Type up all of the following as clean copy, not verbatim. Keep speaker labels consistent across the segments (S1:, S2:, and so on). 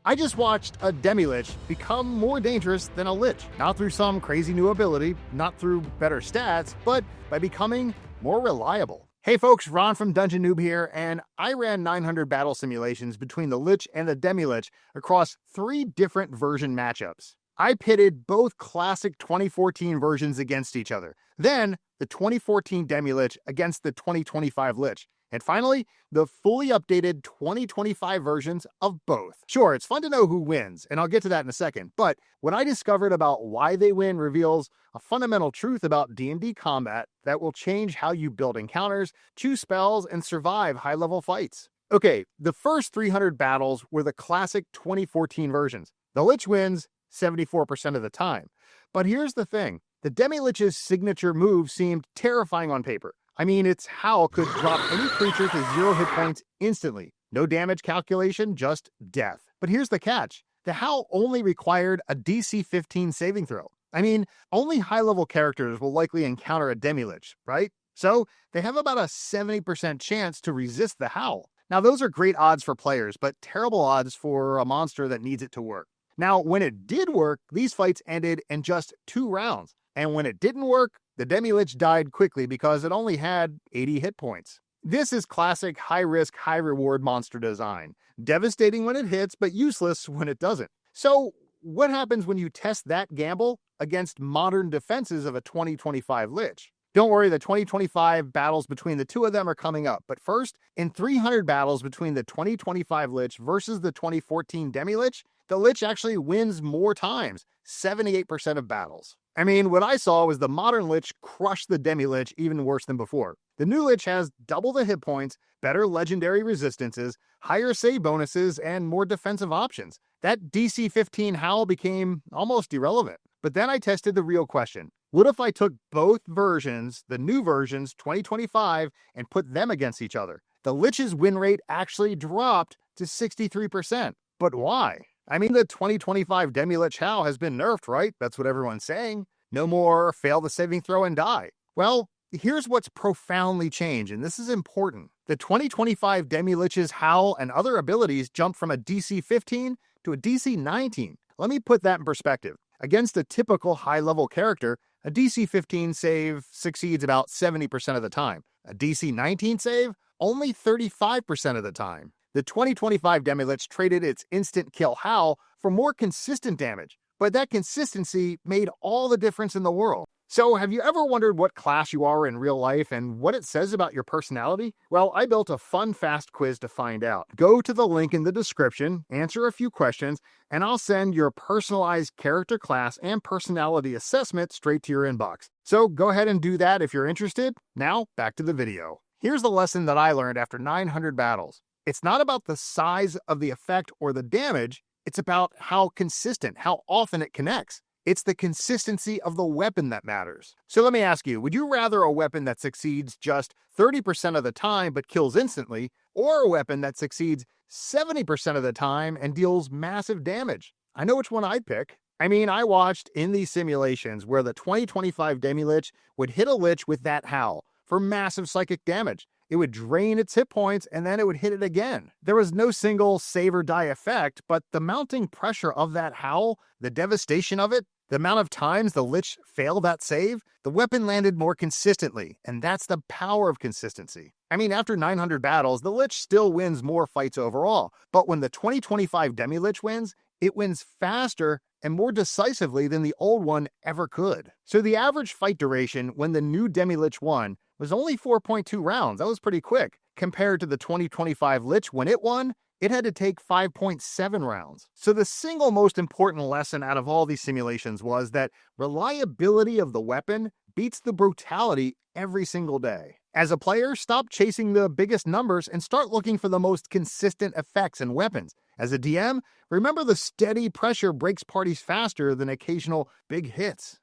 S1: I just watched a Demilich become more dangerous than a Lich. Not through some crazy new ability, not through better stats, but by becoming more reliable. Hey folks, Ron from Dungeon Noob here, and I ran 900 battle simulations between the Lich and the Demilich across 3 different version matchups. I pitted both classic 2014 versions against each other, then the 2014 Demilich against the 2025 Lich, and finally, the fully updated 2025 versions of both. Sure, it's fun to know who wins, and I'll get to that in a second, but what I discovered about why they win reveals a fundamental truth about D&D combat that will change how you build encounters, choose spells, and survive high-level fights. Okay, the first 300 battles were the classic 2014 versions. The Lich wins 74% of the time. But here's the thing. The Demilich's signature move seemed terrifying on paper. I mean, its Howl could drop any creature to 0 hit points instantly. No damage calculation, just death. But here's the catch. The Howl only required a DC 15 saving throw. I mean, only high-level characters will likely encounter a Demilich, right? So they have about a 70% chance to resist the Howl. Now, those are great odds for players, but terrible odds for a monster that needs it to work. Now, when it did work, these fights ended in just 2 rounds. And when it didn't work, the Demilich died quickly because it only had 80 hit points. This is classic high-risk, high-reward monster design. Devastating when it hits, but useless when it doesn't. So, what happens when you test that gamble against modern defenses of a 2025 Lich? Don't worry, the 2025 battles between the two of them are coming up. But first, in 300 battles between the 2025 Lich versus the 2014 Demilich, the Lich actually wins more times, 78% of battles. I mean, what I saw was the modern Lich crush the Demilich even worse than before. The new Lich has double the hit points, better legendary resistances, higher save bonuses, and more defensive options. That DC 15 Howl became almost irrelevant. But then I tested the real question. What if I took both versions, the new versions, 2025, and put them against each other? The Lich's win rate actually dropped to 63%. But why? I mean, the 2025 Demilich Howl has been nerfed, right? That's what everyone's saying. No more fail the saving throw and die. Well, here's what's profoundly changed, and this is important. The 2025 Demilich's Howl and other abilities jumped from a DC 15 to a DC 19. Let me put that in perspective. Against a typical high-level character, a DC 15 save succeeds about 70% of the time. A DC 19 save, only 35% of the time. The 2025 Demilich traded its instant kill Howl for more consistent damage, but that consistency made all the difference in the world. So have you ever wondered what class you are in real life and what it says about your personality? Well, I built a fun, fast quiz to find out. Go to the link in the description, answer a few questions, and I'll send your personalized character class and personality assessment straight to your inbox. So go ahead and do that if you're interested. Now, back to the video. Here's the lesson that I learned after 900 battles. It's not about the size of the effect or the damage, it's about how consistent, how often it connects. It's the consistency of the weapon that matters. So let me ask you, would you rather a weapon that succeeds just 30% of the time but kills instantly, or a weapon that succeeds 70% of the time and deals massive damage? I know which one I'd pick. I mean, I watched in these simulations where the 2025 Demilich would hit a Lich with that Howl for massive psychic damage. It would drain its hit points, and then it would hit it again. There was no single save or die effect, but the mounting pressure of that Howl, the devastation of it, the amount of times the Lich failed that save, the weapon landed more consistently, and that's the power of consistency. I mean, after 900 battles, the Lich still wins more fights overall, but when the 2025 Demilich wins, it wins faster and more decisively than the old one ever could. So the average fight duration when the new Demilich won was only 4.2 rounds. That was pretty quick. Compared to the 2025 Lich when it won, it had to take 5.7 rounds. So the single most important lesson out of all these simulations was that reliability of the weapon beats the brutality every single day. As a player, stop chasing the biggest numbers and start looking for the most consistent effects and weapons. As a DM, remember the steady pressure breaks parties faster than occasional big hits.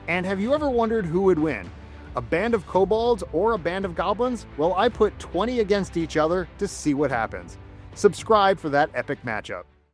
S1: And have you ever wondered who would win? A band of kobolds or a band of goblins? Well, I put 20 against each other to see what happens. Subscribe for that epic matchup.